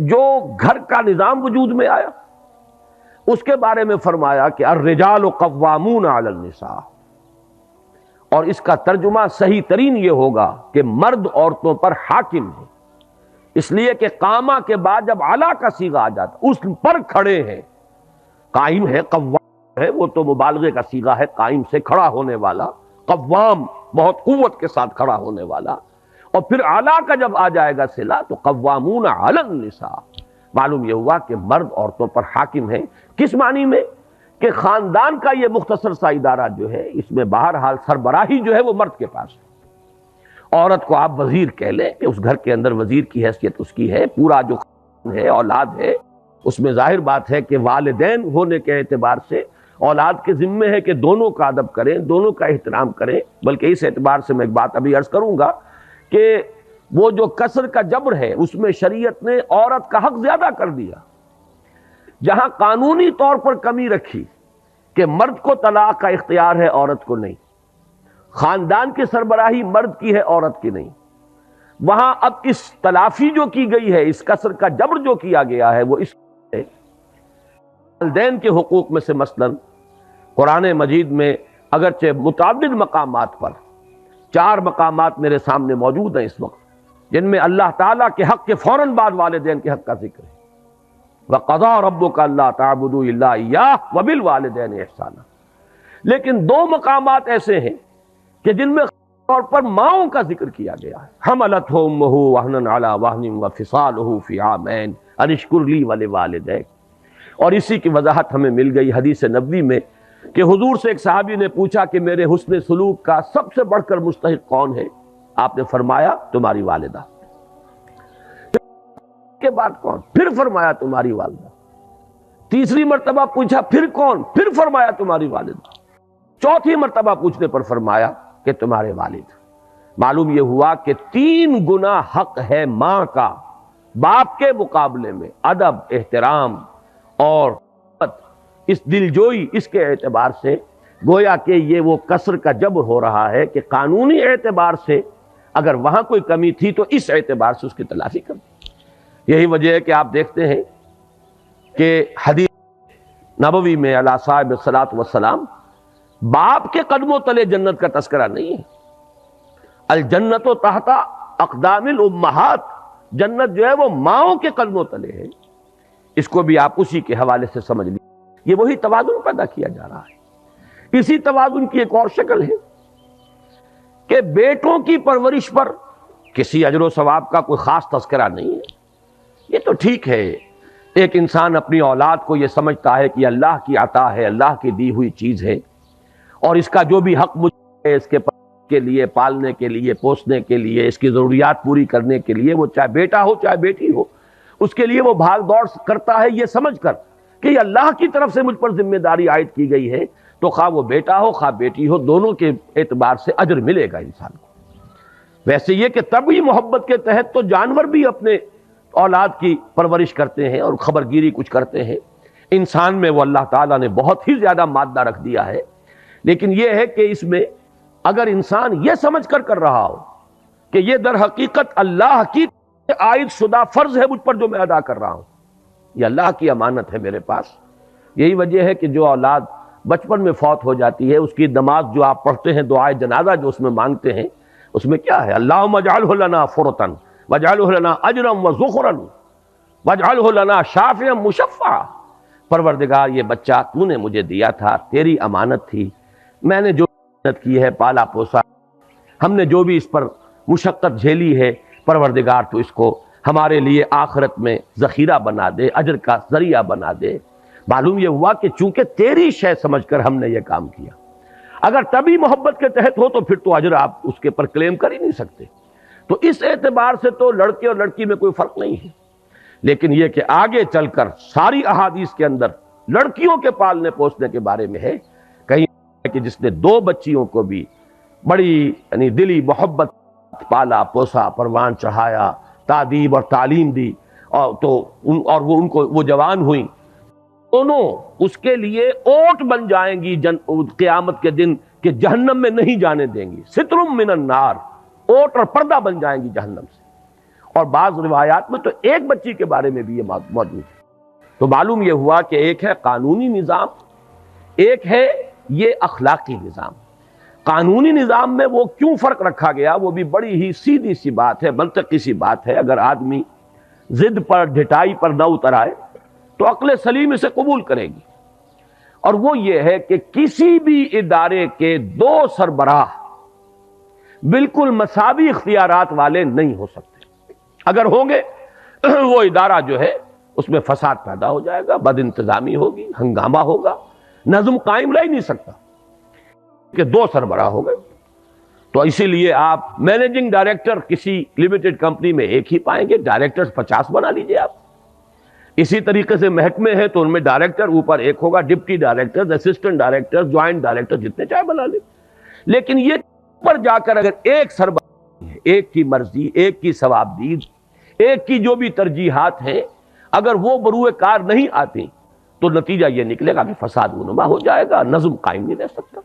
جو گھر کا نظام وجود میں آیا اس کے بارے میں فرمایا کہ الرجال قوامون علی النساء، اور اس کا ترجمہ صحیح ترین یہ ہوگا کہ مرد عورتوں پر حاکم ہے، اس لیے کہ قامہ کے بعد جب علا کا صیغہ آ جاتا اس پر کھڑے ہیں، قائم ہے، قوام ہے، وہ تو مبالغے کا صیغہ ہے، قائم سے کھڑا ہونے والا، قوام بہت قوت کے ساتھ کھڑا ہونے والا، اور پھر اعلیٰ کا جب آ جائے گا صلہ تو قوامون علی النساء، معلوم یہ ہوا کہ مرد عورتوں پر حاکم ہیں۔ کس معنی میں؟ کہ خاندان کا یہ مختصر سا ادارہ جو ہے اس میں بہرحال سربراہی جو ہے وہ مرد کے پاس ہے، عورت کو آپ وزیر کہہ لیں کہ اس گھر کے اندر وزیر کی حیثیت اس کی ہے، پورا جو خاندان ہے، اولاد ہے، اس میں ظاہر بات ہے کہ والدین ہونے کے اعتبار سے اولاد کے ذمے ہے کہ دونوں کا ادب کریں، دونوں کا احترام کریں، بلکہ اس اعتبار سے میں ایک بات ابھی عرض کروں گا کہ وہ جو کسر کا جبر ہے اس میں شریعت نے عورت کا حق زیادہ کر دیا، جہاں قانونی طور پر کمی رکھی کہ مرد کو طلاق کا اختیار ہے عورت کو نہیں، خاندان کی سربراہی مرد کی ہے عورت کی نہیں، وہاں اب اس تلافی جو کی گئی ہے، اس کسر کا جبر جو کیا گیا ہے وہ اس والدین کے حقوق میں سے مثلا قرآن مجید میں اگرچہ متعدد مقامات پر 4 مقامات میرے سامنے موجود ہیں اس وقت جن میں اللہ تعالیٰ کے حق کے فوراً بعد والدین کے حق کا ذکر ہے، وَقَضَىٰ رَبُّكَ أَلَّا تَعْبُدُوا إِلَّا إِيَّاهُ وَبِالْوَالِدَيْنِ إِحْسَانًا، لیکن 2 مقامات ایسے ہیں کہ جن میں خاص طور پر ماؤں کا ذکر کیا گیا ہے، حَمَلَتْهُ أُمُّهُ وَهْنًا عَلَىٰ وَهْنٍ وَفِصَالُهُ فِي عَامَيْنِ أَنِ اشْكُرْ لِي وَلِوَالِدَيْكَ، اور اسی کی وضاحت ہمیں مل گئی حدیث نبوی میں کہ حضور سے ایک صحابی نے پوچھا کہ میرے حسن سلوک کا سب سے بڑھ کر مستحق کون ہے؟ آپ نے فرمایا تمہاری والدہ، کے بعد کون؟ پھر فرمایا تمہاری والدہ، تیسری مرتبہ پوچھا پھر کون؟ پھر فرمایا تمہاری والدہ، چوتھی مرتبہ پوچھنے پر فرمایا کہ تمہارے والد۔ معلوم یہ ہوا کہ 3 گنا حق ہے ماں کا باپ کے مقابلے میں، ادب، احترام اور اس دلجوئی، اس کے اعتبار سے گویا کہ یہ وہ کسر کا جبر ہو رہا ہے کہ قانونی اعتبار سے اگر وہاں کوئی کمی تھی تو اس اعتبار سے اس کی تلافی کر دی۔ یہی وجہ ہے کہ آپ دیکھتے ہیں کہ حدیث نبوی میں علی صاحب الصلاۃ والسلام باپ کے قدموں تلے جنت کا تذکرہ نہیں ہے، الجنت تحت اقدام الامہات، جنت جو ہے وہ ماؤں کے قدموں تلے ہے، اس کو بھی آپ اسی کے حوالے سے سمجھ لیجیے۔ یہ وہی توازن پیدا کیا جا رہا ہے۔ اسی توازن کی ایک اور شکل ہے کہ بیٹوں کی پرورش پر کسی اجر و ثواب کا کوئی خاص تذکرہ نہیں ہے، یہ تو ٹھیک ہے، ایک انسان اپنی اولاد کو یہ سمجھتا ہے کہ اللہ کی عطا ہے، اللہ کی دی ہوئی چیز ہے، اور اس کا جو بھی حق مجھے ہے اس کے لیے پالنے کے لیے، پوسنے کے لیے، اس کی ضروریات پوری کرنے کے لیے، وہ چاہے بیٹا ہو چاہے بیٹی ہو، اس کے لیے وہ بھاگ دوڑ کرتا ہے یہ سمجھ کر کہ یہ اللہ کی طرف سے مجھ پر ذمہ داری عائد کی گئی ہے، تو خواہ وہ بیٹا ہو خواہ بیٹی ہو، دونوں کے اعتبار سے اجر ملے گا انسان کو۔ ویسے یہ کہ طبعی محبت کے تحت تو جانور بھی اپنے اولاد کی پرورش کرتے ہیں اور خبرگیری کچھ کرتے ہیں، انسان میں وہ اللہ تعالیٰ نے بہت ہی زیادہ مادہ رکھ دیا ہے، لیکن یہ ہے کہ اس میں اگر انسان یہ سمجھ کر کر رہا ہو کہ یہ در حقیقت اللہ کی عائد شدہ فرض ہے مجھ پر جو میں ادا کر رہا ہوں، یہ اللہ کی امانت ہے میرے پاس۔ یہی وجہ ہے کہ جو اولاد بچپن میں فوت ہو جاتی ہے اس کی نماز جو آپ پڑھتے ہیں، دعائے جنازہ جو اس میں مانگتے ہیں، اس میں کیا ہے؟ اللہم اجعلہ لنا فرطن واجعلہ لنا اجرا وذخرا واجعلہ لنا شافعا مشفعا، پروردگار یہ بچہ تو نے مجھے دیا تھا، تیری امانت تھی، میں نے جو محنت کی ہے، پالا پوسا، ہم نے جو بھی اس پر مشقت جھیلی ہے، پروردگار تو اس کو ہمارے لیے آخرت میں ذخیرہ بنا دے، اجر کا ذریعہ بنا دے۔ معلوم یہ ہوا کہ چونکہ تیری شے سمجھ کر ہم نے یہ کام کیا، اگر تبھی محبت کے تحت ہو تو پھر تو اجر آپ اس کے پر کلیم کر ہی نہیں سکتے، تو اس اعتبار سے تو لڑکے اور لڑکی میں کوئی فرق نہیں ہے۔ لیکن یہ کہ آگے چل کر ساری احادیث کے اندر لڑکیوں کے پالنے پوسنے کے بارے میں ہے، کہیں کہ جس نے 2 بچیوں کو بھی بڑی یعنی دلی محبت پالا پوسا، پروان چڑھایا، تعدیب اور تعلیم دی، اور وہ ان کو وہ جوان ہوئیں، دونوں اس کے لیے اوٹ بن جائیں گی قیامت کے دن کہ جہنم میں نہیں جانے دیں گی، سترم من النار، اوٹ اور پردہ بن جائیں گی جہنم سے، اور بعض روایات میں تو ایک بچی کے بارے میں بھی یہ موجود ہے۔ تو معلوم یہ ہوا کہ ایک ہے قانونی نظام، ایک ہے یہ اخلاقی نظام۔ قانونی نظام میں وہ کیوں فرق رکھا گیا، وہ بھی بڑی ہی سیدھی سی بات ہے، منطقی سی بات ہے۔ اگر آدمی ضد پر ڈھٹائی پر نہ اتر آئے تو عقل سلیم اسے قبول کرے گی، اور وہ یہ ہے کہ کسی بھی ادارے کے دو سربراہ بالکل مساوی اختیارات والے نہیں ہو سکتے۔ اگر ہوں گے وہ ادارہ جو ہے اس میں فساد پیدا ہو جائے گا، بد انتظامی ہوگی، ہنگامہ ہوگا، نظم قائم رہ ہی نہیں سکتا کہ دو سربراہ ہو گئے۔ تو اسی لیے آپ مینیجنگ ڈائریکٹر کسی لمیٹڈ کمپنی میں ایک ہی پائیں گے، ڈائریکٹر 50 بنا لیجئے آپ۔ اسی طریقے سے محکمے ہیں تو ان میں ڈائریکٹر اوپر ایک ہوگا، deputy director, assistant director, joint director, جتنے چاہے بنا لیں۔ لیکن یہ پر جا کر اگر ایک سربراہ ہے، ایک کی مرضی، ایک کی ثوابدید، ایک کی جو بھی ترجیحات ہیں، اگر وہ بروئے کار نہیں آتی تو نتیجہ یہ نکلے گا کہ فساد رونما ہو جائے گا، نظم قائم نہیں رہ سکتا۔